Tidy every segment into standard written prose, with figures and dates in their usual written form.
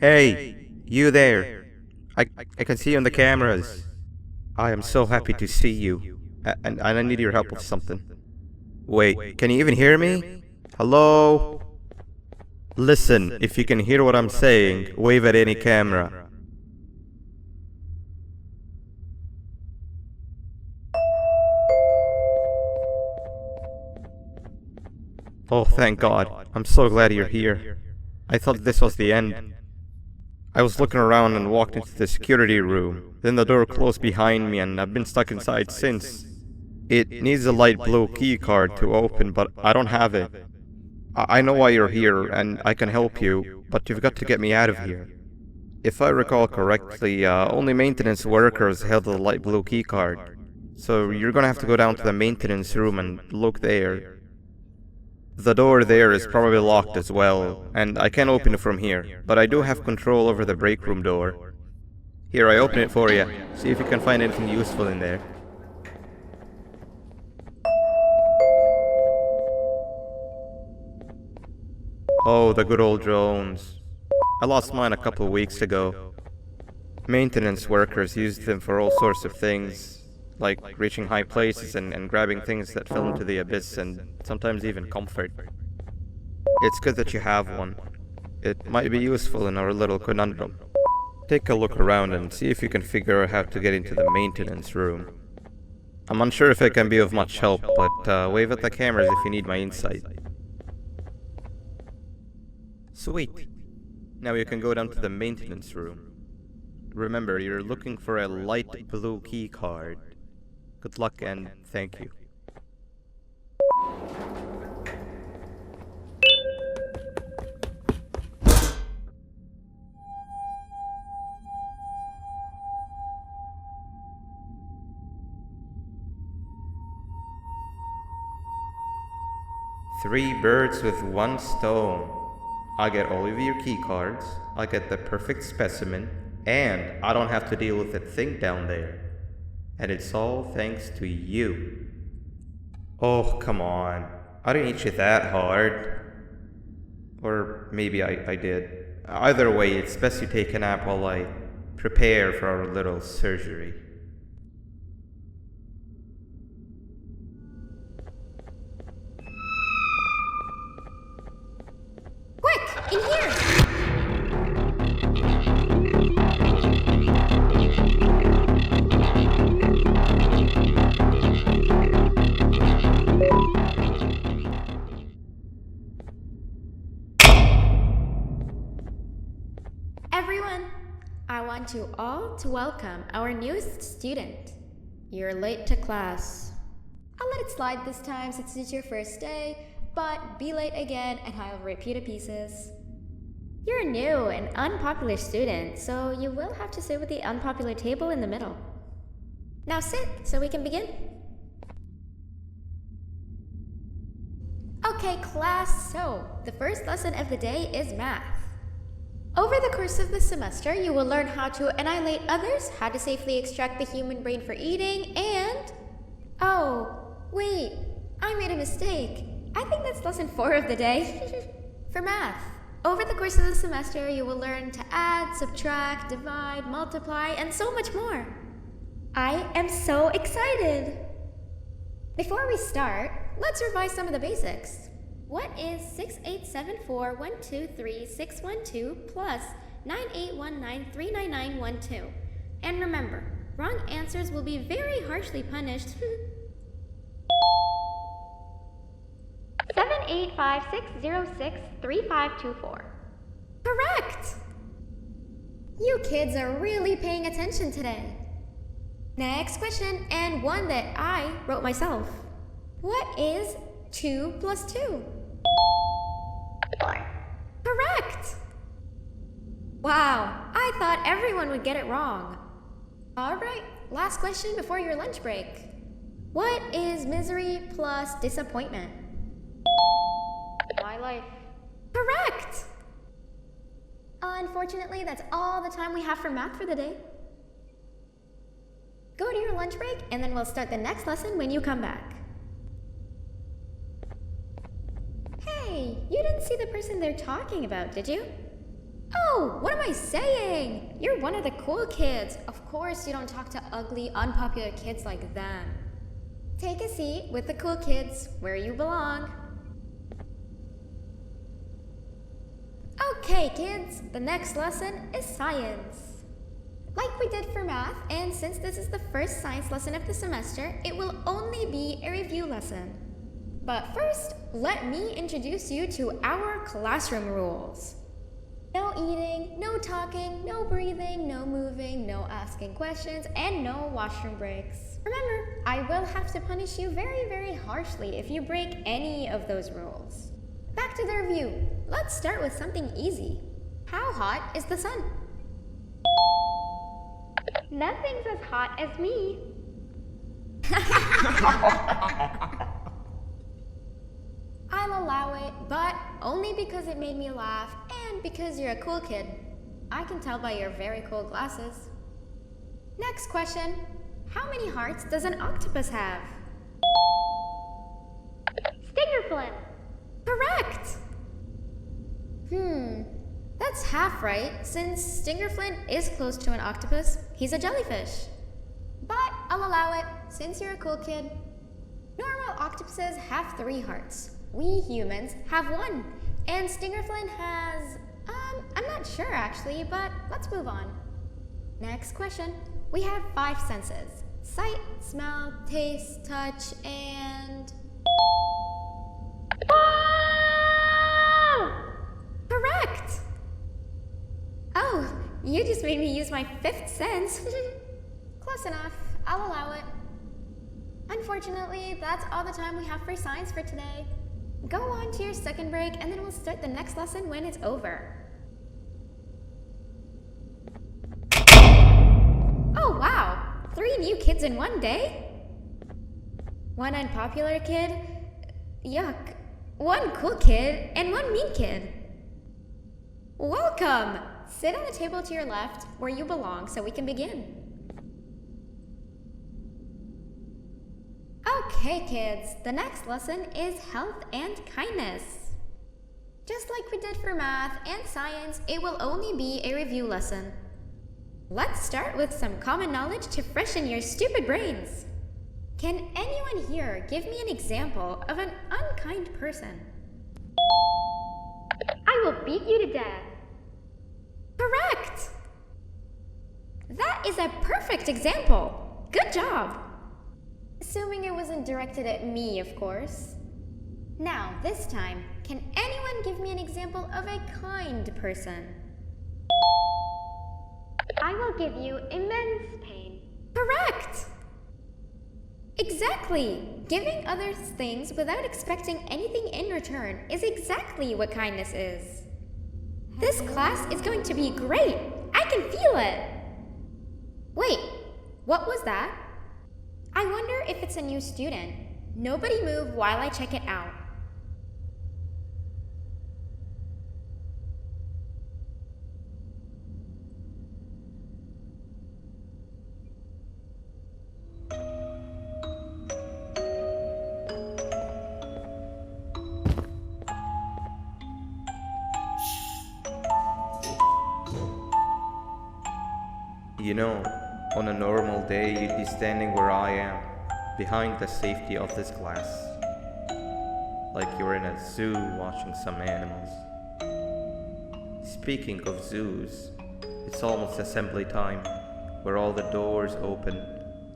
Hey, you there. I can see you on the cameras. I am so happy to see you. And I need your help with something. Wait, can you even hear me? Hello? Listen, if you can hear what I'm saying, wave at any camera. Oh, thank God. I'm so glad you're here. I thought this was the end. I was looking around and walked into the security room. Then the door closed behind me and I've been stuck inside since. It needs a light blue key card to open, but I don't have it. I know why you're here and I can help you, but you've got to get me out of here. If I recall correctly, only maintenance workers held the light blue key card. So you're gonna have to go down to the maintenance room and look there. The door there is probably locked as well, and I can't open it from here, but I do have control over the break room door. Here, I open it for you. See if you can find anything useful in there. Oh, the good old drones. I lost mine a couple of weeks ago. Maintenance workers used them for all sorts of things, like reaching high places and grabbing things that fell into the abyss and sometimes even comfort. It's good that you have one. It might be useful in our little conundrum. Take a look around and see if you can figure out how to get into the maintenance room. I'm unsure if it can be of much help, but wave at the cameras if you need my insight. Sweet. Now you can go down to the maintenance room. Remember, you're looking for a light blue key card. Good luck and thank you. Three birds with one stone. I get all of your key cards, I get the perfect specimen, and I don't have to deal with that thing down there. And it's all thanks to you. Oh, come on. I didn't hit you that hard. Or maybe I did. Either way, it's best you take a nap while I prepare for our little surgery. Quick! In here! Everyone, I want you all to welcome our newest student. You're late to class. I'll let it slide this time since it's your first day, but be late again and I'll rip you to pieces. You're a new and unpopular student, so you will have to sit with the unpopular table in the middle. Now sit so we can begin. Okay, class, so the first lesson of the day is math. Over the course of the semester, you will learn how to annihilate others, how to safely extract the human brain for eating, and... Oh, wait, I made a mistake. I think that's lesson 4 of the day. For math, over the course of the semester, you will learn to add, subtract, divide, multiply, and so much more. I am so excited! Before we start, let's revise some of the basics. What is 6874123612 plus 9819399912? And remember, wrong answers will be very harshly punished. 785-606-3524. Correct! You kids are really paying attention today. Next question, and one that I wrote myself. What is 2 plus 2? 4. Correct! Wow, I thought everyone would get it wrong. Alright, last question before your lunch break. What is misery plus disappointment? My life. Correct! Unfortunately, that's all the time we have for math for the day. Go to your lunch break, and then we'll start the next lesson when you come back. Hey, you didn't see the person they're talking about, did you? Oh, what am I saying? You're one of the cool kids. Of course you don't talk to ugly, unpopular kids like them. Take a seat with the cool kids where you belong. Okay, kids, the next lesson is science. Like we did for math, and since this is the first science lesson of the semester, it will only be a review lesson. But first, let me introduce you to our classroom rules. No eating, no talking, no breathing, no moving, no asking questions, and no washroom breaks. Remember, I will have to punish you very, very harshly if you break any of those rules. Back to the review. Let's start with something easy. How hot is the sun? Nothing's as hot as me. I'll allow it, but only because it made me laugh and because you're a cool kid. I can tell by your very cool glasses. Next question. How many hearts does an octopus have? Stingerflint. Correct! That's half right, since Stingerflint is close to an octopus. He's a jellyfish. But I'll allow it, since you're a cool kid. Normal octopuses have 3 hearts. We humans have 1. And Stingerflint has... I'm not sure actually, but let's move on. Next question. We have 5 senses. Sight, smell, taste, touch, and... Correct! Oh, you just made me use my 5th sense. Close enough. I'll allow it. Unfortunately, that's all the time we have for science for today. Go on to your second break, and then we'll start the next lesson when it's over. Oh, wow! 3 new kids in one day? 1 unpopular kid? Yuck. 1 cool kid, and 1 mean kid. Welcome! Sit on the table to your left, where you belong, so we can begin. Okay, kids, the next lesson is health and kindness. Just like we did for math and science, it will only be a review lesson. Let's start with some common knowledge to freshen your stupid brains. Can anyone here give me an example of an unkind person? I will beat you to death. Correct! That is a perfect example. Good job. Assuming it wasn't directed at me, of course. Now, this time, can anyone give me an example of a kind person? I will give you immense pain. Correct! Exactly! Giving others things without expecting anything in return is exactly what kindness is. This class is going to be great! I can feel it! Wait, what was that? I wonder if it's a new student. Nobody move while I check it out. You know, on a normal day you'd be standing where I am, behind the safety of this class. Like you're in a zoo watching some animals. Speaking of zoos, it's almost assembly time, where all the doors open,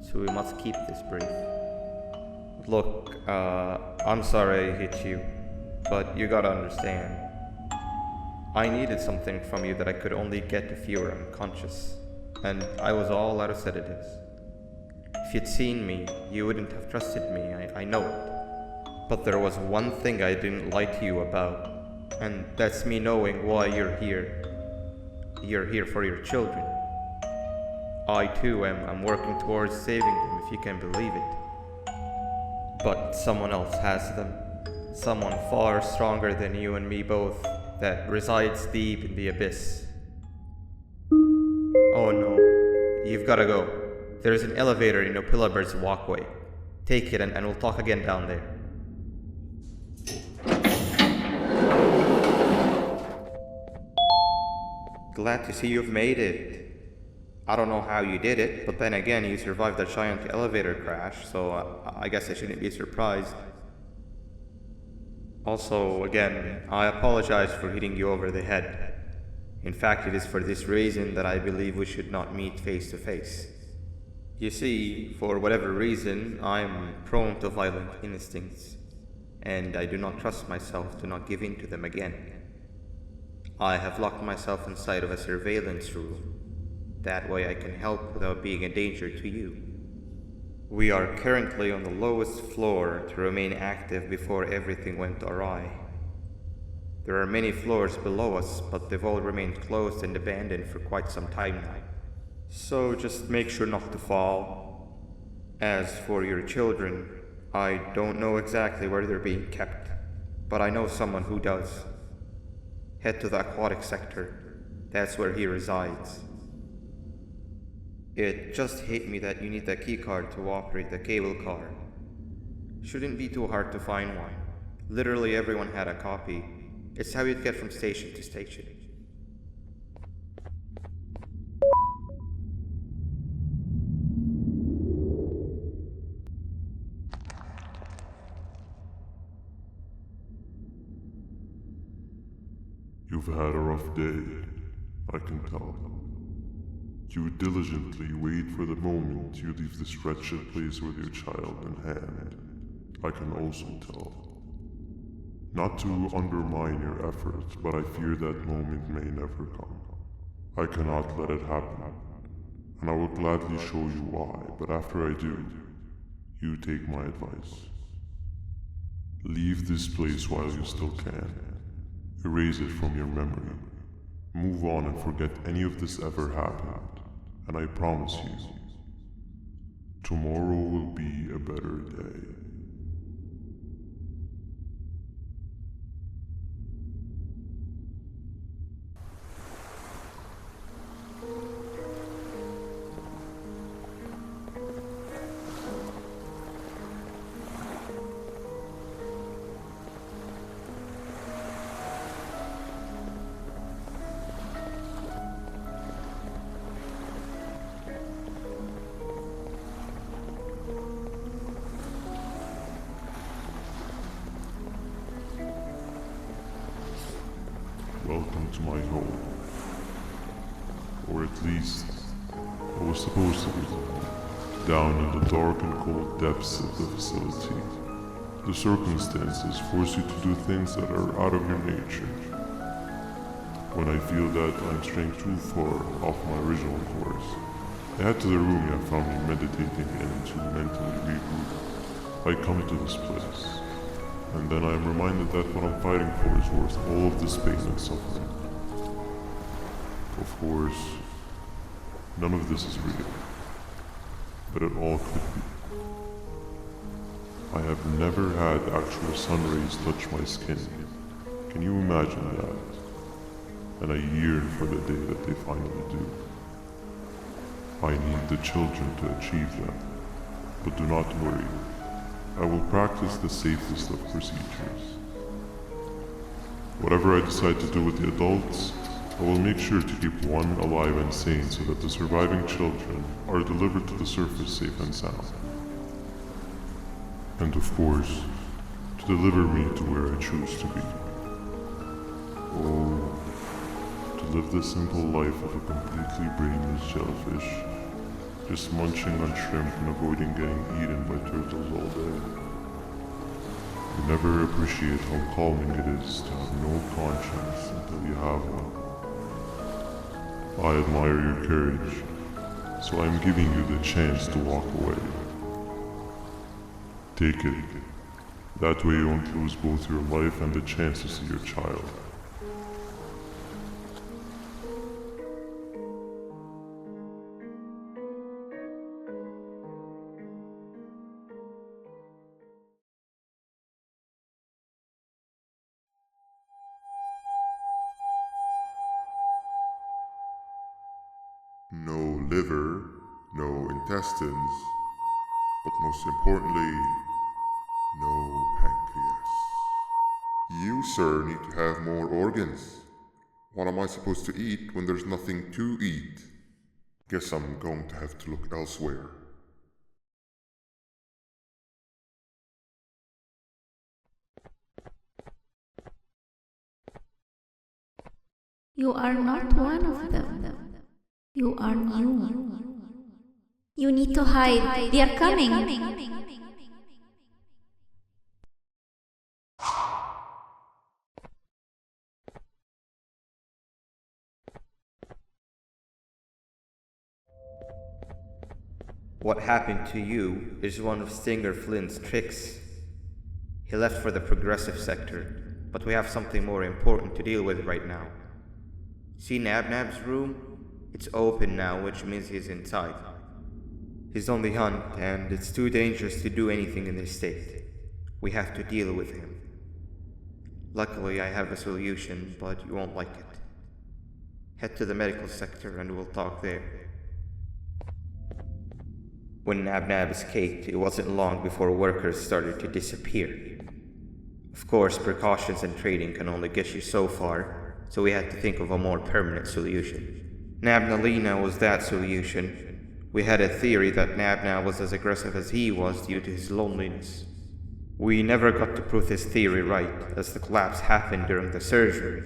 so we must keep this brief. Look, I'm sorry I hit you, but you gotta understand. I needed something from you that I could only get if you were unconscious, and I was all out of sedatives. If you'd seen me, you wouldn't have trusted me, I know it. But there was one thing I didn't lie to you about, and that's me knowing why you're here. You're here for your children. I too am working towards saving them, if you can believe it. But someone else has them. Someone far stronger than you and me both, that resides deep in the abyss. Oh no, you've gotta go. There's an elevator in Opillabird's walkway. Take it and we'll talk again down there. . Glad to see you've made it. I don't know how you did it, but then again, you survived a giant elevator crash, so I guess I shouldn't be surprised. Also, again, I apologize for hitting you over the head. In fact, it is for this reason that I believe we should not meet face to face. You see, for whatever reason, I'm prone to violent instincts, and I do not trust myself to not give in to them again. I have locked myself inside of a surveillance room. That way I can help without being a danger to you. We are currently on the lowest floor to remain active before everything went awry. There are many floors below us, but they've all remained closed and abandoned for quite some time now. So just make sure not to fall. As for your children, I don't know exactly where they're being kept, but I know someone who does. Head to the Aquatic sector. That's where he resides. It just hit me that you need the keycard to operate the cable car. Shouldn't be too hard to find one. Literally everyone had a copy. It's how you'd get from station to station. You've had a rough day, I can tell. You diligently wait for the moment you leave this wretched place with your child in hand. I can also tell. Not to undermine your efforts, but I fear that moment may never come. I cannot let it happen, and I will gladly show you why, but after I do, you take my advice. Leave this place while you still can. Erase it from your memory. Move on and forget any of this ever happened. And I promise you, tomorrow will be a better day. Welcome to my home. Or at least, I was supposed to be. Down in the dark and cold depths of the facility. The circumstances force you to do things that are out of your nature. When I feel that I'm straying too far off my original course, I head to the room you have found me meditating in to mentally regroup. I come into this place. And then I am reminded that what I'm fighting for is worth all of this pain and suffering. Of course, none of this is real. But it all could be. I have never had actual sun rays touch my skin. Can you imagine that? And I yearn for the day that they finally do. I need the children to achieve that. But do not worry. I will practice the safest of procedures. Whatever I decide to do with the adults, I will make sure to keep one alive and sane so that the surviving children are delivered to the surface safe and sound. And of course, to deliver me to where I choose to be. Oh, to live the simple life of a completely brainless jellyfish. Just munching on shrimp and avoiding getting eaten by turtles all day. You never appreciate how calming it is to have no conscience until you have one. I admire your courage, so I'm giving you the chance to walk away. Take it. That way you won't lose both your life and the chance to see your child. No liver, no intestines, but most importantly, no pancreas. You, sir, need to have more organs. What am I supposed to eat when there's nothing to eat? Guess I'm going to have to look elsewhere. You are not one of them. You are new. You need to hide. They are coming. What happened to you is one of Stinger Flynn's tricks. He left for the progressive sector, but we have something more important to deal with right now. See Nabnab's room? It's open now, which means he's inside. He's on the hunt, and it's too dangerous to do anything in this state. We have to deal with him. Luckily, I have a solution, but you won't like it. Head to the medical sector and we'll talk there. When Nabnab escaped, it wasn't long before workers started to disappear. Of course, precautions and trading can only get you so far, so we had to think of a more permanent solution. Nabnalina was that solution. We had a theory that Nabnab was as aggressive as he was due to his loneliness. We never got to prove this theory right, as the collapse happened during the surgery.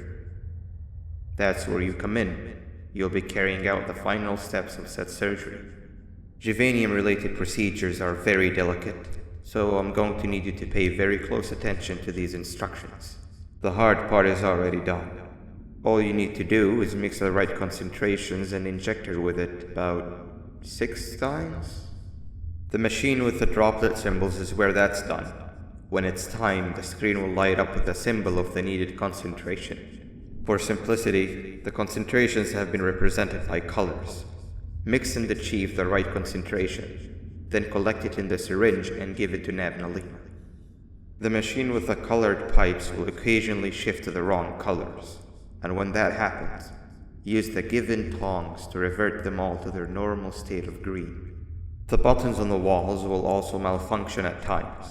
That's where you come in. You'll be carrying out the final steps of said surgery. Juvenium-related procedures are very delicate, so I'm going to need you to pay very close attention to these instructions. The hard part is already done. All you need to do is mix the right concentrations and inject her with it about 6 times? The machine with the droplet symbols is where that's done. When it's time, the screen will light up with the symbol of the needed concentration. For simplicity, the concentrations have been represented by colors. Mix and achieve the right concentration, then collect it in the syringe and give it to Nabnalina. The machine with the colored pipes will occasionally shift to the wrong colors, and when that happens, use the given tongs to revert them all to their normal state of green. The buttons on the walls will also malfunction at times.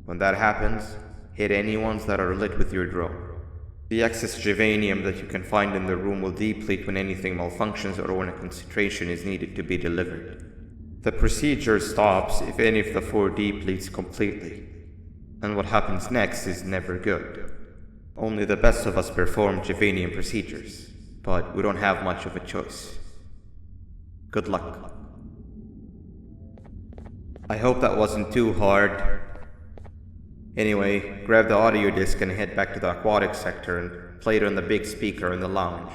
When that happens, hit any ones that are lit with your drone. The excess juvenium that you can find in the room will deplete when anything malfunctions or when a concentration is needed to be delivered. The procedure stops if any of the 4 depletes completely, and what happens next is never good. Only the best of us perform juvenium procedures, but we don't have much of a choice. Good luck. I hope that wasn't too hard. Anyway, grab the audio disc and head back to the Aquatic sector and play it on the big speaker in the lounge.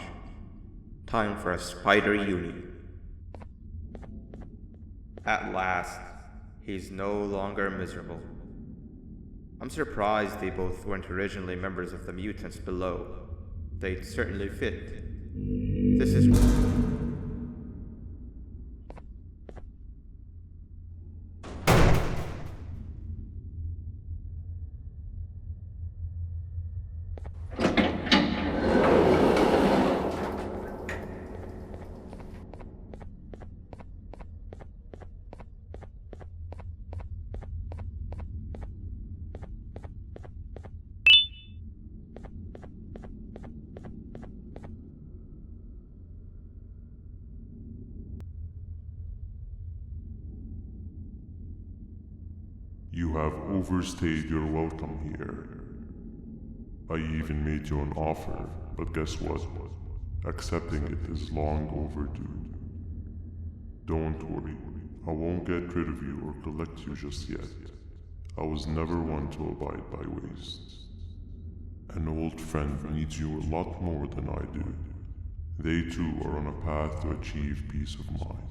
Time for a spider union. At last, he's no longer miserable. I'm surprised they both weren't originally members of the mutants below. They'd certainly fit. This is... You have overstayed your welcome here. I even made you an offer, but guess what? Accepting it is long overdue. Don't worry, I won't get rid of you or collect you just yet. I was never one to abide by waste. An old friend needs you a lot more than I do. They too are on a path to achieve peace of mind.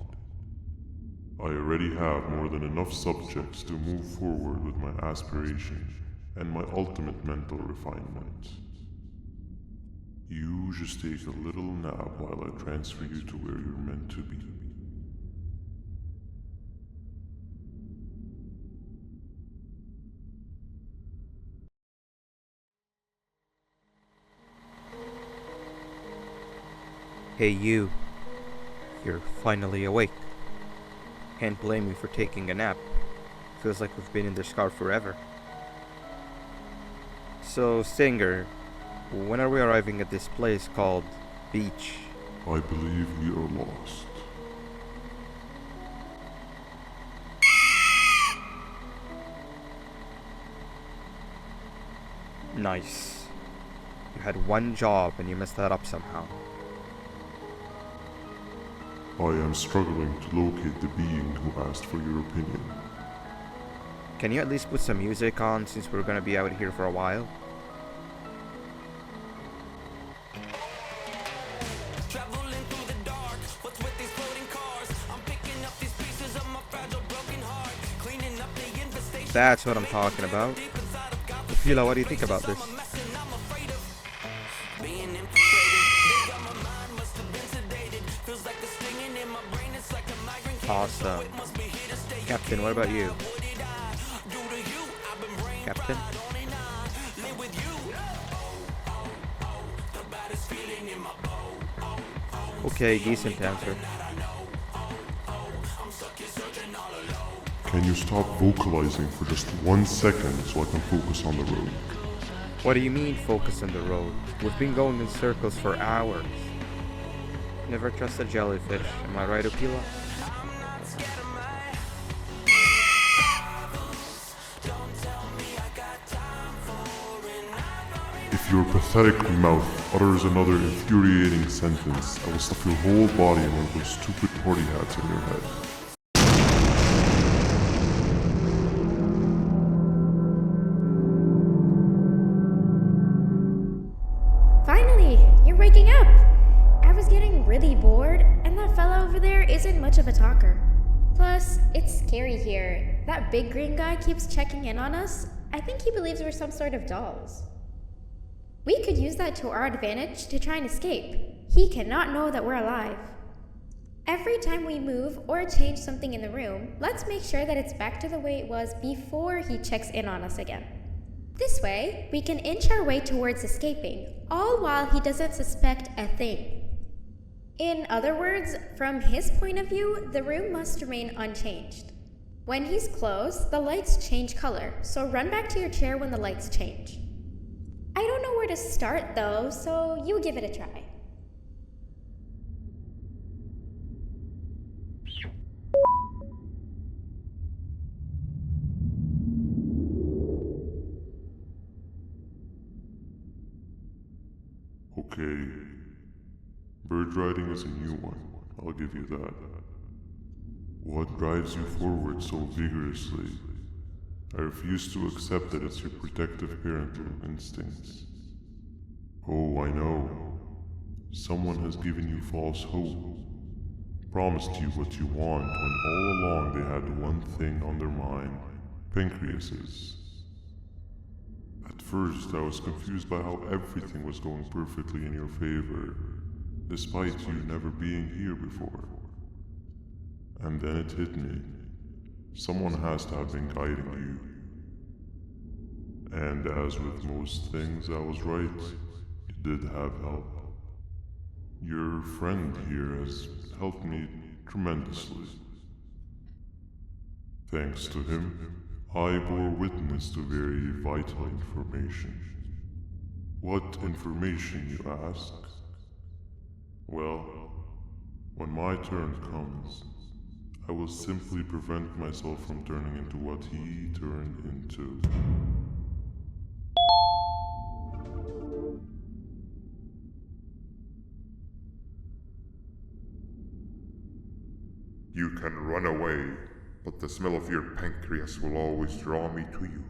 I already have more than enough subjects to move forward with my aspiration and my ultimate mental refinement. You just take a little nap while I transfer you to where you're meant to be. Hey you. You're finally awake. Can't blame you for taking a nap. Feels like we've been in this car forever. So, Stinger, When are we arriving at this place called Beach? I believe we are lost. Nice. You had one job and you messed that up somehow. I am struggling to locate the being who asked for your opinion. Can you at least put some music on since we're gonna be out here for a while? That's what I'm talking about. Fila, what do you think about this? Awesome. Captain, what about you? Captain? Okay, decent answer. Can you stop vocalizing for just 1 second so I can focus on the road? What do you mean focus on the road? We've been going in circles for hours. Never trust a jellyfish, am I right, Okila? If your pathetic mouth utters another infuriating sentence, I will stuff your whole body in one of those stupid party hats on your head. Finally, you're waking up! I was getting really bored, and that fella over there isn't much of a talker. Plus, it's scary here. That big green guy keeps checking in on us. I think he believes we're some sort of dolls. We could use that to our advantage to try and escape. He cannot know that we're alive. Every time we move or change something in the room, let's make sure that it's back to the way it was before he checks in on us again. This way, we can inch our way towards escaping, all while he doesn't suspect a thing. In other words, from his point of view, the room must remain unchanged. When he's close, the lights change color, so run back to your chair when the lights change. I don't know where to start though, so you give it a try. Okay. Bird riding is a new one, I'll give you that. What drives you forward so vigorously? I refuse to accept that it's your protective parental instincts. Oh, I know. Someone has given you false hope. Promised you what you want when all along they had one thing on their mind. Pancreases. At first, I was confused by how everything was going perfectly in your favor, despite you never being here before. And then it hit me. Someone has to have been guiding you. And as with most things, I was right. You did have help. Your friend here has helped me tremendously. Thanks to him, I bore witness to very vital information. What information, you ask? Well, when my turn comes, I will simply prevent myself from turning into what he turned into. You can run away, but the smell of your pancreas will always draw me to you.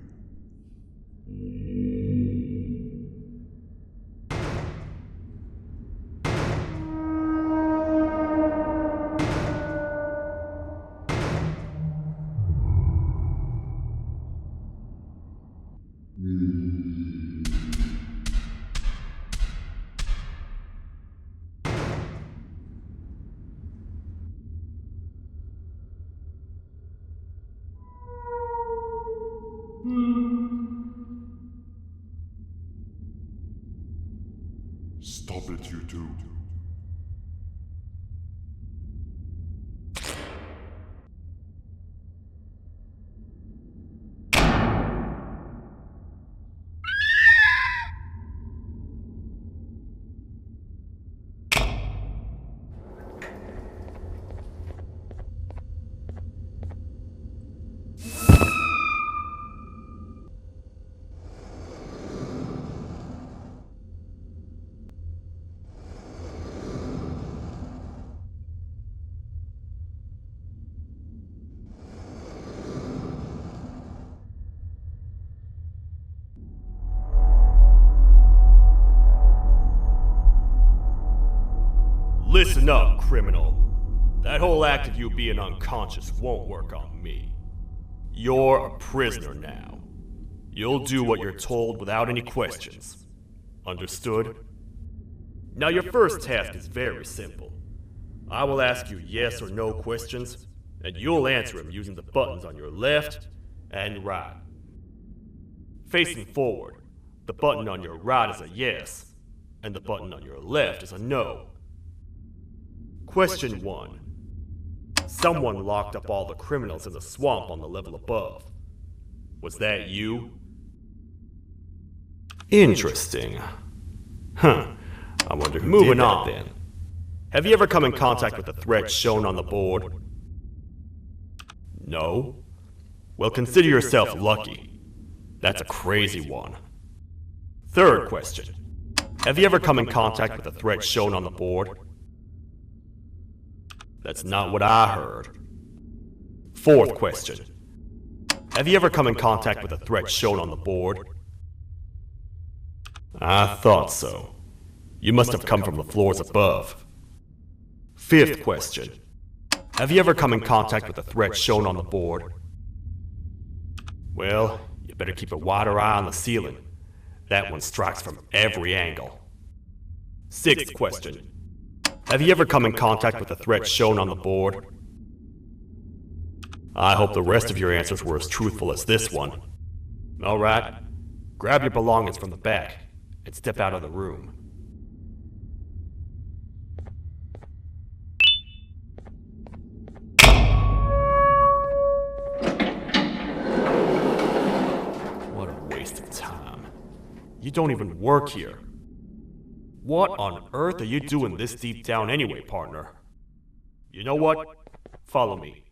Listen up, criminal. That whole act of you being unconscious won't work on me. You're a prisoner now. You'll do what you're told without any questions. Understood? Now your first task is very simple. I will ask you yes or no questions, and you'll answer them using the buttons on your left and right. Facing forward, the button on your right is a yes, and the button on your left is a no. Question 1. Someone locked up all the criminals in the swamp on the level above. Was that you? Interesting. Huh. I wonder who did that then. Have you ever come in contact with the threat shown on the board? No? Well, consider yourself lucky. That's a crazy one. Third question. Have you ever come in contact with the threat shown on the board? That's not what I heard. Fourth question. Have you ever come in contact with the threat shown on the board? I thought so. You must have come from the floors above. Fifth question. Have you ever come in contact with the threat shown on the board? Well, you better keep a wider eye on the ceiling. That one strikes from every angle. Sixth question. Have you ever come in contact with the threat shown on the board? I hope the rest of your answers were as truthful as this one. Alright, grab your belongings from the back and step out of the room. What a waste of time. You don't even work here. What on earth are you doing this deep down anyway, partner? You know what? Follow me.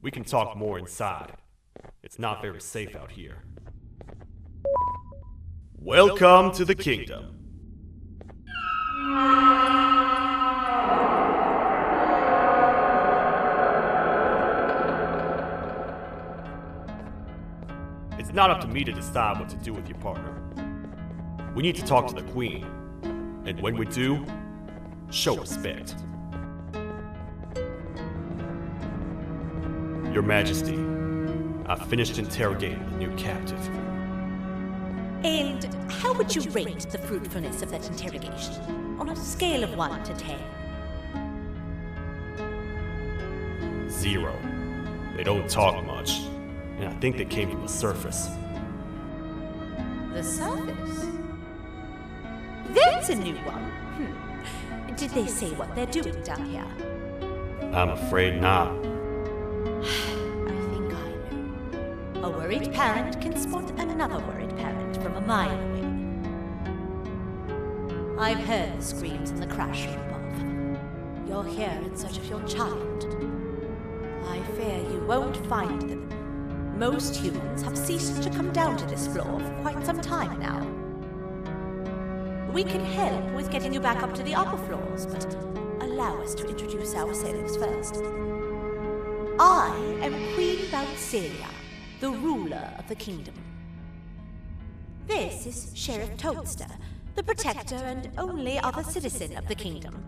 We can talk more inside. It's not very safe out here. Welcome to the kingdom. It's not up to me to decide what to do with your partner. We need to talk to the queen. And when we do, show respect. Your Majesty, I've finished interrogating the new captive. And how would you rate the fruitfulness of that interrogation on a scale of 1 to 10? 0. They don't talk much, and I think they came from the surface. The surface? That's a new one. Did they say what they're doing down here? I'm afraid not. I think I know. A worried parent can spot another worried parent from a mile away. I've heard the screams in the crash room above. You're here in search of your child. I fear you won't find them. Most humans have ceased to come down to this floor for quite some time now. We can help with getting you back up to the upper floors, but allow us to introduce ourselves first. I am Queen Valcelia, the ruler of the kingdom. This is Sheriff Toadster, the protector and only other citizen of the kingdom.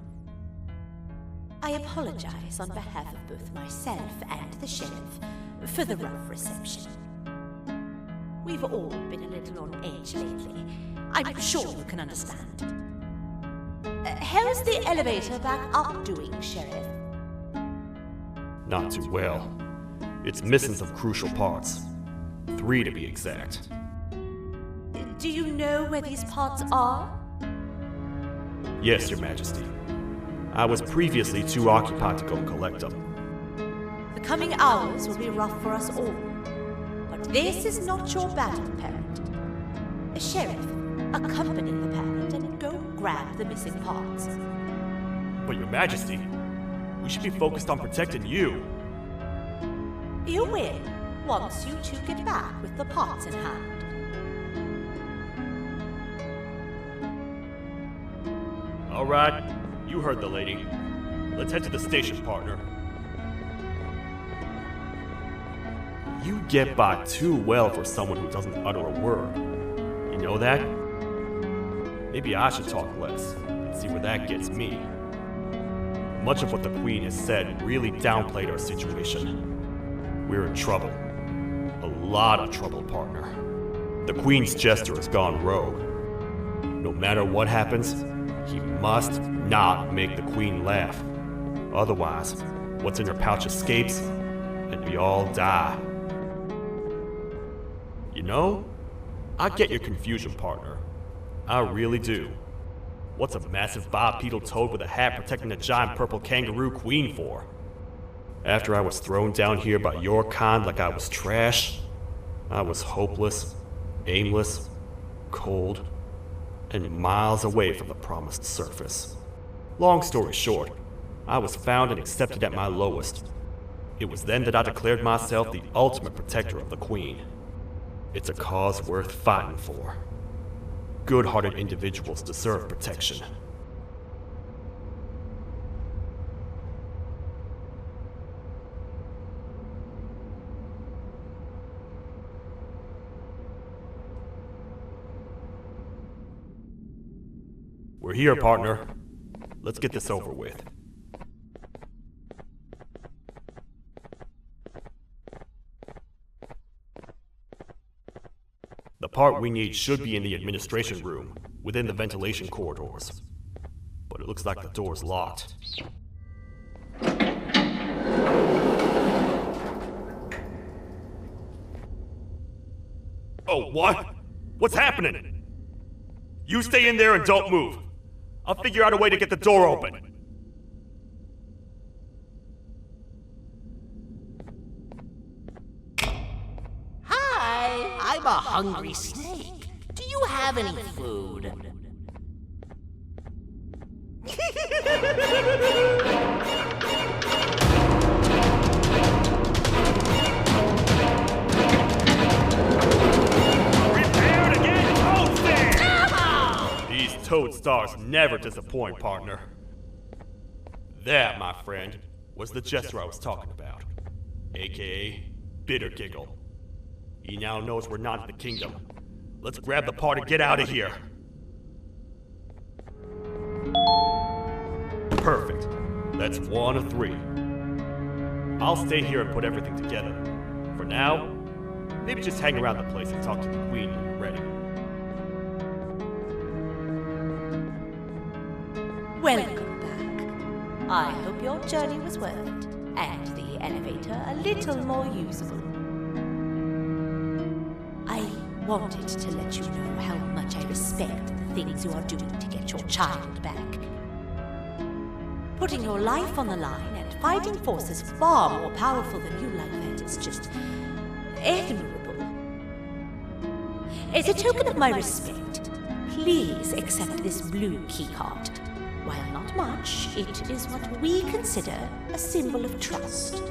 I apologize on behalf of both myself and the sheriff for the rough reception. We've all been a little on edge lately. I'm sure you can understand. How's the elevator back up doing, Sheriff? Not too well. It's missing some crucial parts. 3 to be exact. Do you know where these parts are? Yes, Your Majesty. I was previously too occupied to go and collect them. The coming hours will be rough for us all. But this is not your battle, parent. Sheriff, accompany the parent and go grab the missing parts. But Your Majesty, we should be focused on protecting you. You will, once you two get back with the parts in hand. All right, you heard the lady. Let's head to the station, partner. You get by too well for someone who doesn't utter a word. You know that? Maybe I should talk less and see where that gets me. Much of what the Queen has said really downplayed our situation. We're in trouble. A lot of trouble, partner. The Queen's jester has gone rogue. No matter what happens, he must not make the Queen laugh. Otherwise, what's in her pouch escapes, and we all die. You know, I get your confusion, partner. I really do. What's a massive bipedal toad with a hat protecting a giant purple kangaroo queen for? After I was thrown down here by your kind like I was trash, I was hopeless, aimless, cold, and miles away from the promised surface. Long story short, I was found and accepted at my lowest. It was then that I declared myself the ultimate protector of the Queen. It's a cause worth fighting for. Good-hearted individuals deserve protection. We're here, partner. Let's get this over with. The part we need should be in the administration room, within the ventilation corridors. But it looks like the door's locked. Oh, what? What's happening? You stay in there and don't move. I'll figure out a way to get the door open. Hi, I'm a hungry snake. Do you have any food? Prepared again, Toadster! These Toadstars never disappoint, partner. That, my friend, was the jester I was talking about, aka Bitter Giggle. He now knows we're not in the kingdom. Let's grab the part and get out of here. Perfect. That's 1 of 3. I'll stay here and put everything together. For now, maybe just hang around the place and talk to the Queen when you're ready. Welcome back. I hope your journey was worth it, and the elevator a little more usable. I wanted to let you know how much I respect the things you are doing to get your child back. Putting your life on the line and fighting forces far more powerful than you like that is just admirable. As a token of my respect, please accept this blue keycard. While not much, it is what we consider a symbol of trust.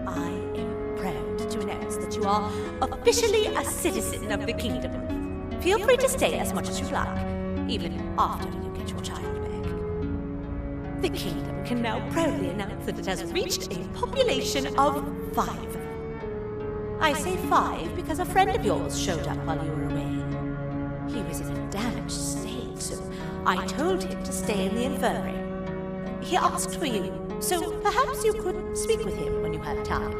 I am proud to announce that you are officially a citizen of the kingdom. Feel free to stay as much as you like, even after you get your child back. The kingdom can now proudly announce that it has reached a population of 5. I say 5 because a friend of yours showed up while you were away. He was in a damaged state, so I told him to stay in the infirmary. He asked for you, so perhaps you could speak with him when you have time.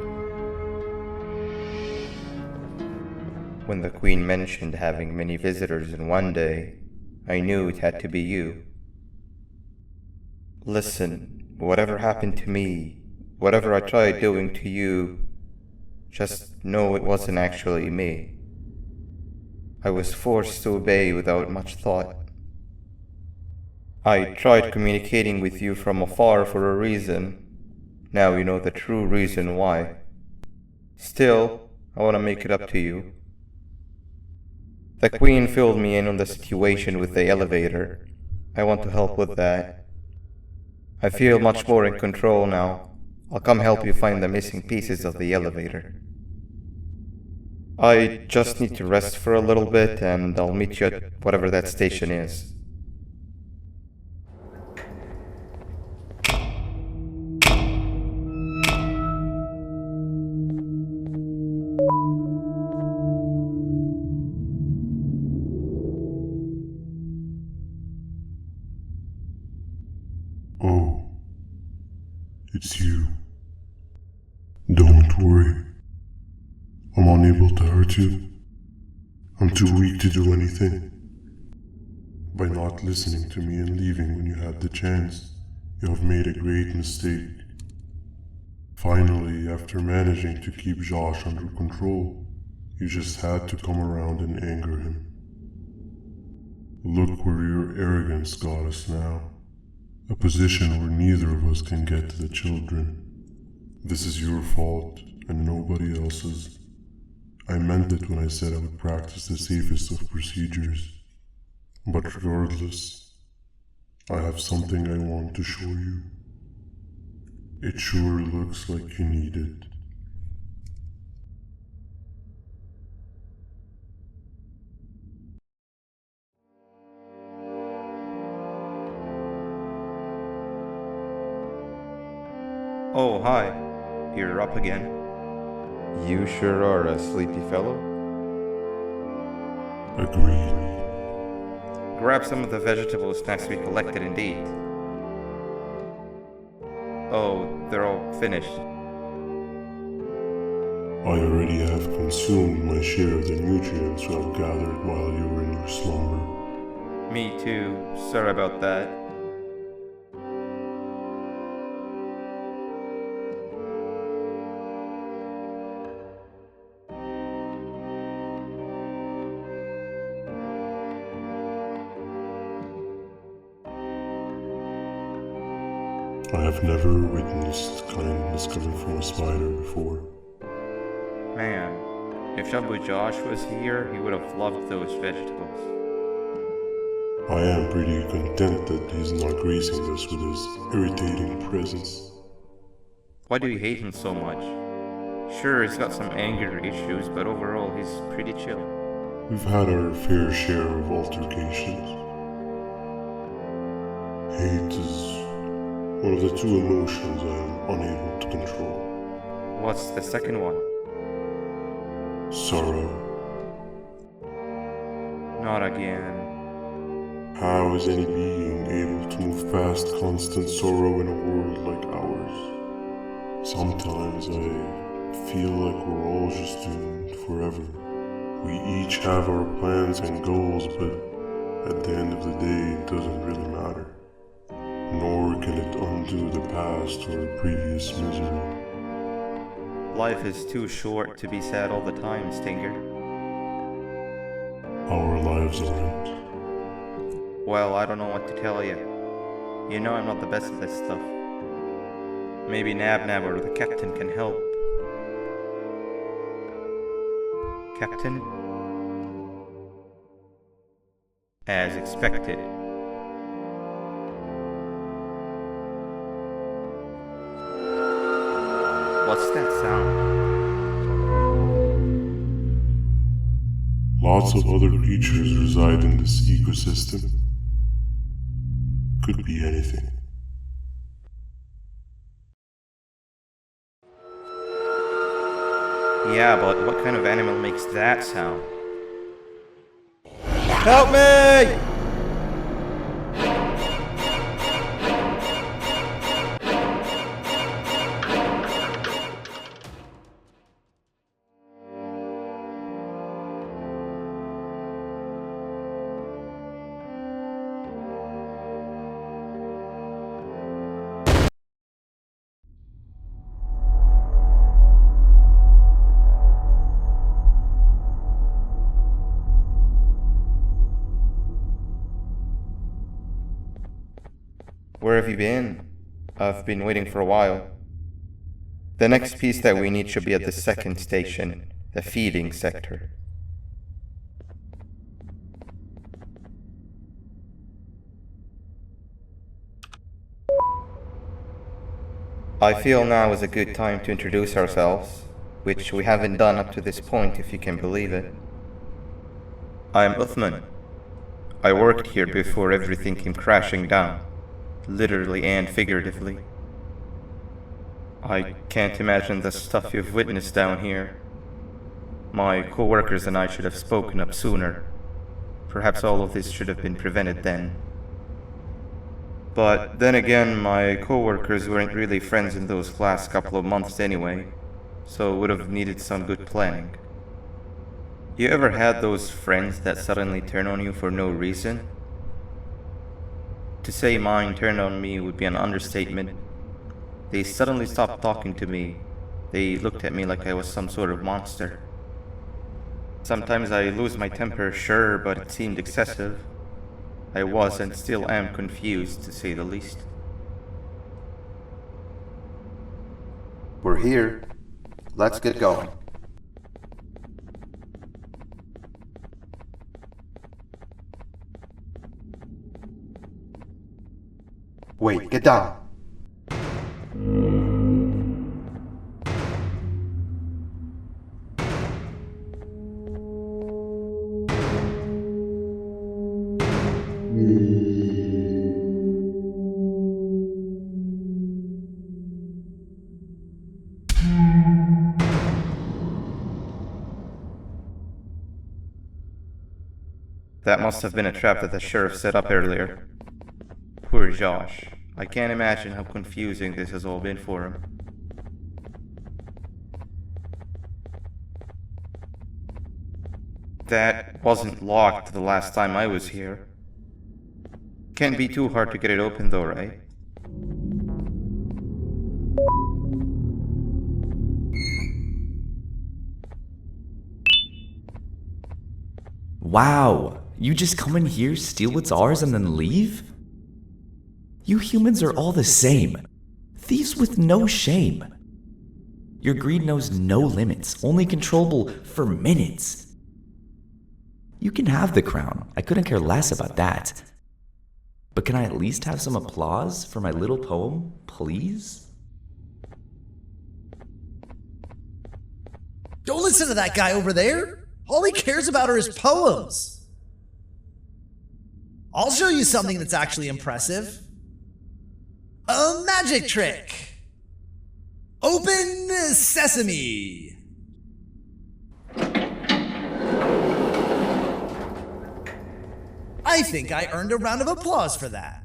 When the Queen mentioned having many visitors in one day, I knew it had to be you. Listen, whatever happened to me, whatever I tried doing to you, just know it wasn't actually me. I was forced to obey without much thought. I tried communicating with you from afar for a reason. Now you know the true reason why. Still, I want to make it up to you. The Queen filled me in on the situation with the elevator. I want to help with that. I feel much more in control now. I'll come help you find the missing pieces of the elevator. I just need to rest for a little bit and I'll meet you at whatever that station is. Oh, It's you. Don't worry. I'm unable to hurt you. I'm too weak to do anything. By not listening to me and leaving when you had the chance, you have made a great mistake. Finally, after managing to keep Josh under control, you just had to come around and anger him. Look where your arrogance got us now. A position where neither of us can get to the children. This is your fault and nobody else's. I meant it when I said I would practice the safest of procedures. But regardless, I have something I want to show you. It sure looks like you need it. Oh, hi. You're up again. You sure are a sleepy fellow. Agreed. Grab some of the vegetable snacks we collected and eat. Oh, they're all finished. I already have consumed my share of the nutrients you have gathered while you were in your slumber. Me too. Sorry about that. I have never witnessed kindness coming from a spider before. Man, if Shabu Josh was here, he would have loved those vegetables. I am pretty content that he's not gracing us with his irritating presence. Why do you hate him so much? Sure, he's got some anger issues, but overall he's pretty chill. We've had our fair share of altercations. Hate is one of the two emotions I am unable to control. What's the second one? Sorrow. Not again. How is any being able to move past constant sorrow in a world like ours? Sometimes I feel like we're all just doomed forever. We each have our plans and goals, but at the end of the day, it doesn't really matter. Nor can it undo the past or previous misery. Life is too short to be sad all the time, Stinger. Our lives aren't. Well, I don't know what to tell you. You know I'm not the best at this stuff. Maybe Nab or the captain can help. Captain? As expected. What's that sound? Lots of other creatures reside in this ecosystem. Could be anything. Yeah, but what kind of animal makes that sound? Help me! Where have you been? I've been waiting for a while. The next piece that we need should be at the second station, the feeding sector. I feel now is a good time to introduce ourselves, which we haven't done up to this point if you can believe it. I'm Uthman. I worked here before everything came crashing down. Literally and figuratively. I can't imagine the stuff you've witnessed down here. My co-workers and I should have spoken up sooner. Perhaps all of this should have been prevented then. But then again, my coworkers weren't really friends in those last couple of months anyway, so would have needed some good planning. You ever had those friends that suddenly turn on you for no reason? To say mine turned on me would be an understatement. They suddenly stopped talking to me. They looked at me like I was some sort of monster. Sometimes I lose my temper, sure, but it seemed excessive. I was and still am confused, to say the least. We're here. Let's get going. Wait, get down. That must have been a trap that the sheriff set up earlier. Poor Josh. I can't imagine how confusing this has all been for him. That wasn't locked the last time I was here. Can't be too hard to get it open though, right? Wow, you just come in here, steal what's ours, and then leave? You humans are all the same. Thieves with no shame. Your greed knows no limits, only controllable for minutes. You can have the crown, I couldn't care less about that. But can I at least have some applause for my little poem, please? Don't listen to that guy over there! All he cares about are his poems. I'll show you something that's actually impressive. A magic trick. Open sesame. I think I earned a round of applause for that.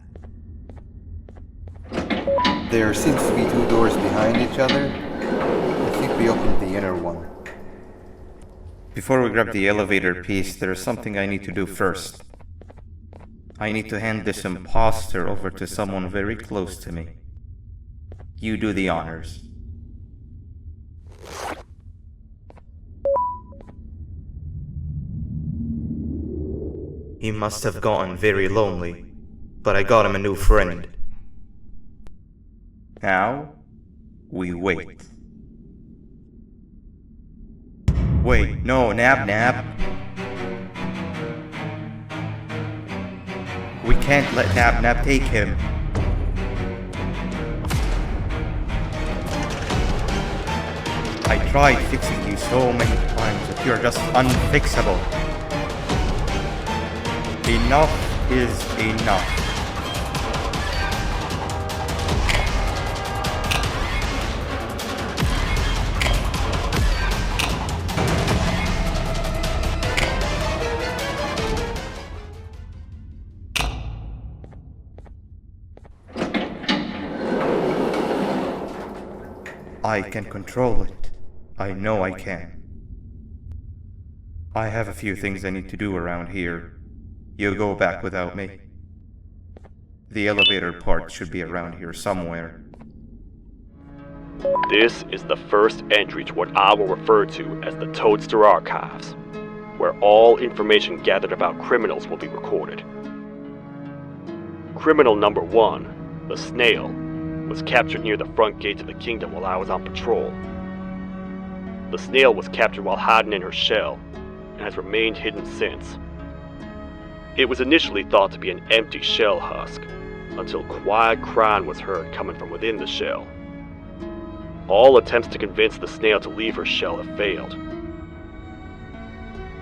There seems to be two doors behind each other. I think we opened the inner one. Before we grab the elevator piece, there's something I need to do first. I need to hand this imposter over to someone very close to me. You do the honors. He must have gotten very lonely, but I got him a new friend. Now, we wait. Wait, no, Nab. We can't let Nab take him. I tried fixing you so many times, but you're just unfixable. Enough is enough. I can control it. I know I can. I have a few things I need to do around here. You go back without me. The elevator part should be around here somewhere. This is the first entry to what I will refer to as the Toadster Archives, where all information gathered about criminals will be recorded. Criminal number 1, the snail, was captured near the front gate of the kingdom while I was on patrol. The snail was captured while hiding in her shell, and has remained hidden since. It was initially thought to be an empty shell husk, until quiet crying was heard coming from within the shell. All attempts to convince the snail to leave her shell have failed.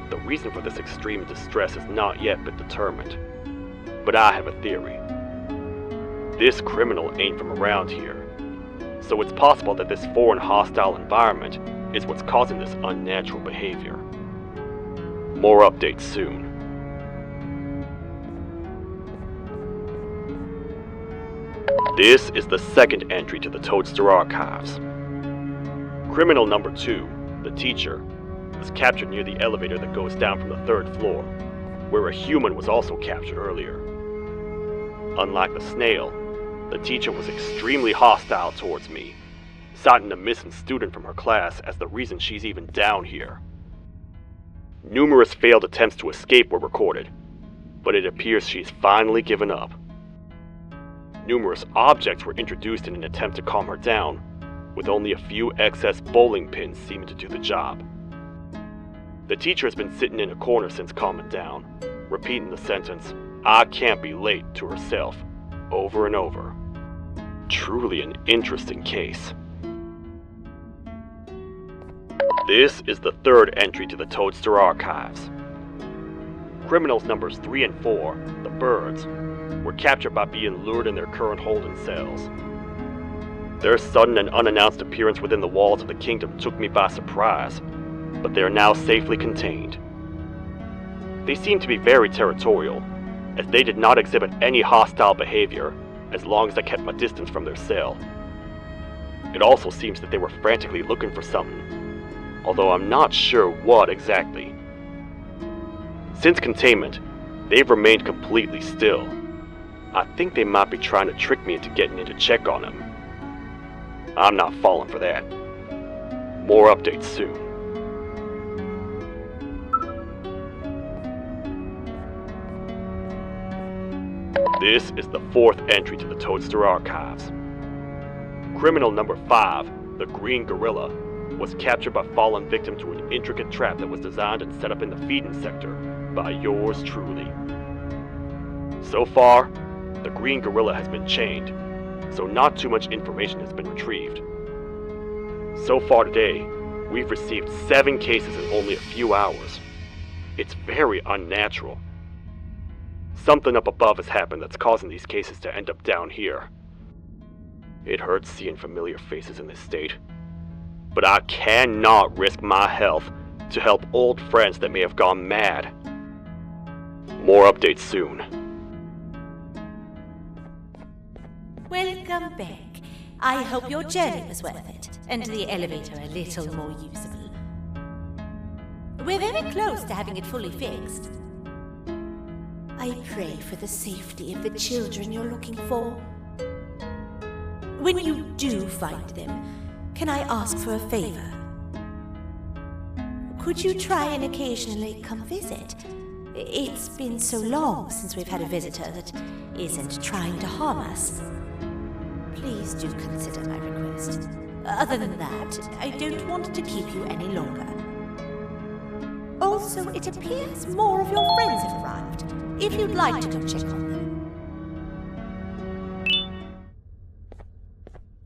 The reason for this extreme distress has not yet been determined, but I have a theory. This criminal ain't from around here, so it's possible that this foreign hostile environment is what's causing this unnatural behavior. More updates soon. This is the second entry to the Toadster archives. Criminal number 2, the teacher, was captured near the elevator that goes down from the 3rd floor, where a human was also captured earlier. Unlike the snail, the teacher was extremely hostile towards me, citing a missing student from her class as the reason she's even down here. Numerous failed attempts to escape were recorded, but it appears she's finally given up. Numerous objects were introduced in an attempt to calm her down, with only a few excess bowling pins seeming to do the job. The teacher has been sitting in a corner since calming down, repeating the sentence, "I can't be late," to herself, over and over. Truly an interesting case. This is the 3rd entry to the Toadster archives. Criminals numbers 3 and 4, the birds, were captured by being lured in their current holding cells. Their sudden and unannounced appearance within the walls of the kingdom took me by surprise, but they are now safely contained. They seem to be very territorial, as they did not exhibit any hostile behavior as long as I kept my distance from their cell. It also seems that they were frantically looking for something, although I'm not sure what exactly. Since containment, they've remained completely still. I think they might be trying to trick me into getting in to check on them. I'm not falling for that. More updates soon. This is the 4th entry to the Toadster archives. Criminal number 5, the green gorilla, was captured by falling victim to an intricate trap that was designed and set up in the feeding sector by yours truly. So far, the green gorilla has been chained, so not too much information has been retrieved. So far today, we've received 7 cases in only a few hours. It's very unnatural. Something up above has happened that's causing these cases to end up down here. It hurts seeing familiar faces in this state, but I cannot risk my health to help old friends that may have gone mad. More updates soon. Welcome back. I hope your journey was worth it, and the elevator a little more usable. We're very close to having it fully fixed. I pray for the safety of the children you're looking for. When you do find them, can I ask for a favor? Could you try and occasionally come visit? It's been so long since we've had a visitor that isn't trying to harm us. Please do consider my request. Other than that, I don't want to keep you any longer. Also, it appears more of your friends have arrived. If you'd like to go check on them.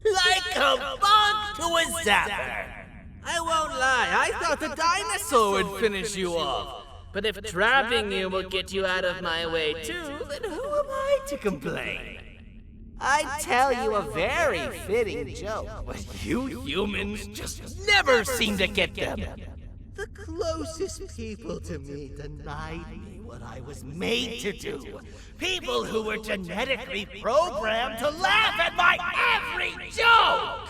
Like a bug to a zapper. I won't lie, I thought the dinosaur would finish you off. But if trapping you will get you out of my way too, then who am I to complain? I'd tell you a very fitting joke, but you humans just never seem to get them. The closest people to me denied me what I was made to do. People who were genetically programmed to laugh at my every joke!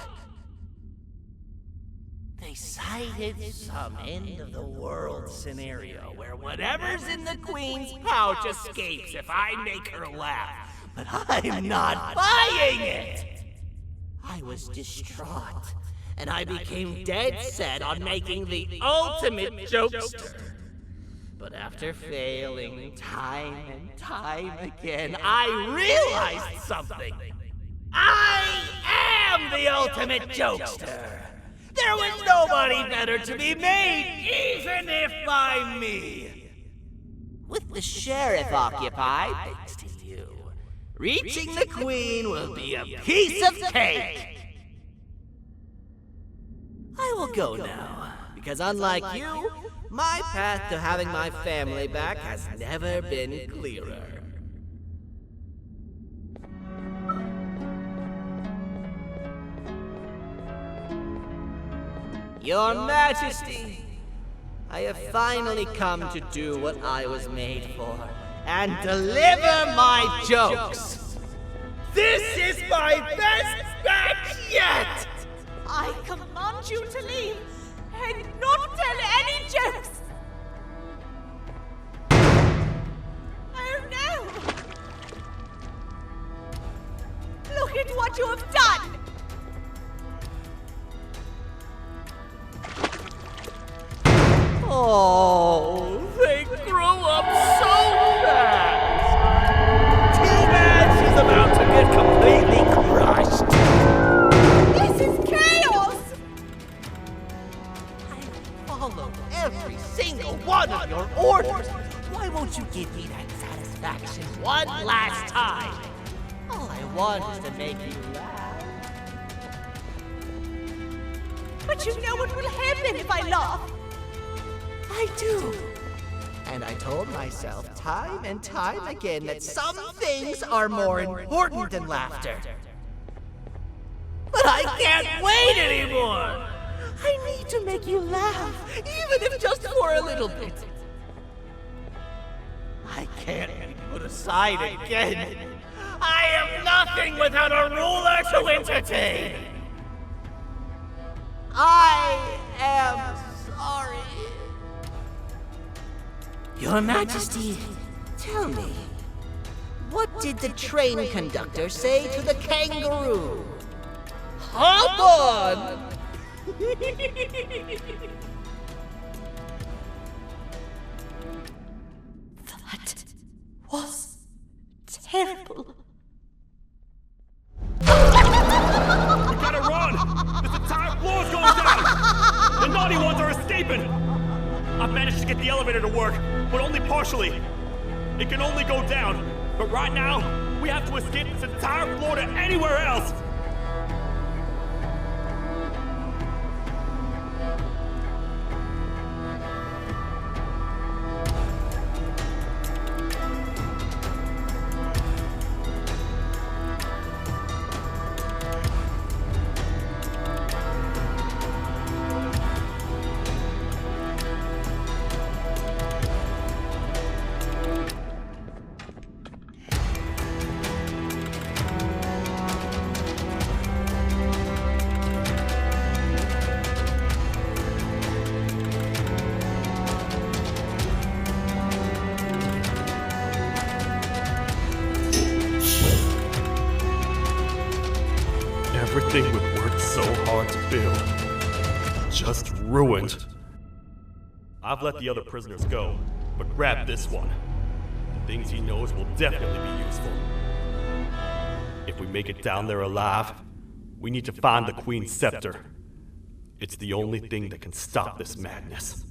They cited some end-of-the-world scenario where whatever's in the Queen's pouch escapes if I make her laugh. But I'm not buying it! I was distraught, and I became dead set on making the ultimate jokester. But after failing time and time again, I realized something. I am the ultimate jokester! There was nobody better to be made, even if by me! With the sheriff occupied, thanks to you, reaching the Queen will be a piece of cake! I will go now, because unlike you, my path to having my family back has never been clearer. Your Majesty, I have finally come to do what I was made for, and deliver my jokes! This is my best match yet! I command you to leave and not tell any jokes! Oh no! Look at what you have done! Oh, they grew up so fast! Too bad she's about to get completely crushed! This is chaos! I followed every single one of your orders! Why won't you give me that satisfaction one last time? All I want is to make you laugh. But you know what will happen if I laugh? I do. And I told myself time and time again that some things are more important than laughter. But I can't wait anymore! I need to make you laugh, even if just for a little bit. I can't be put aside again. I am nothing without a ruler to entertain. I am sorry. Your Majesty, tell me, what did the train conductor say to the kangaroo? Hop on! That was terrible. We gotta run! This entire floor's going down! The naughty ones are escaping! I've managed to get the elevator to work, but only partially. It can only go down, but right now, we have to escape this entire floor to anywhere else! Everything we worked so hard to build, just ruined. I've let the other prisoners go, but grab this one. The things he knows will definitely be useful. If we make it down there alive, we need to find the Queen's scepter. It's the only thing that can stop this madness.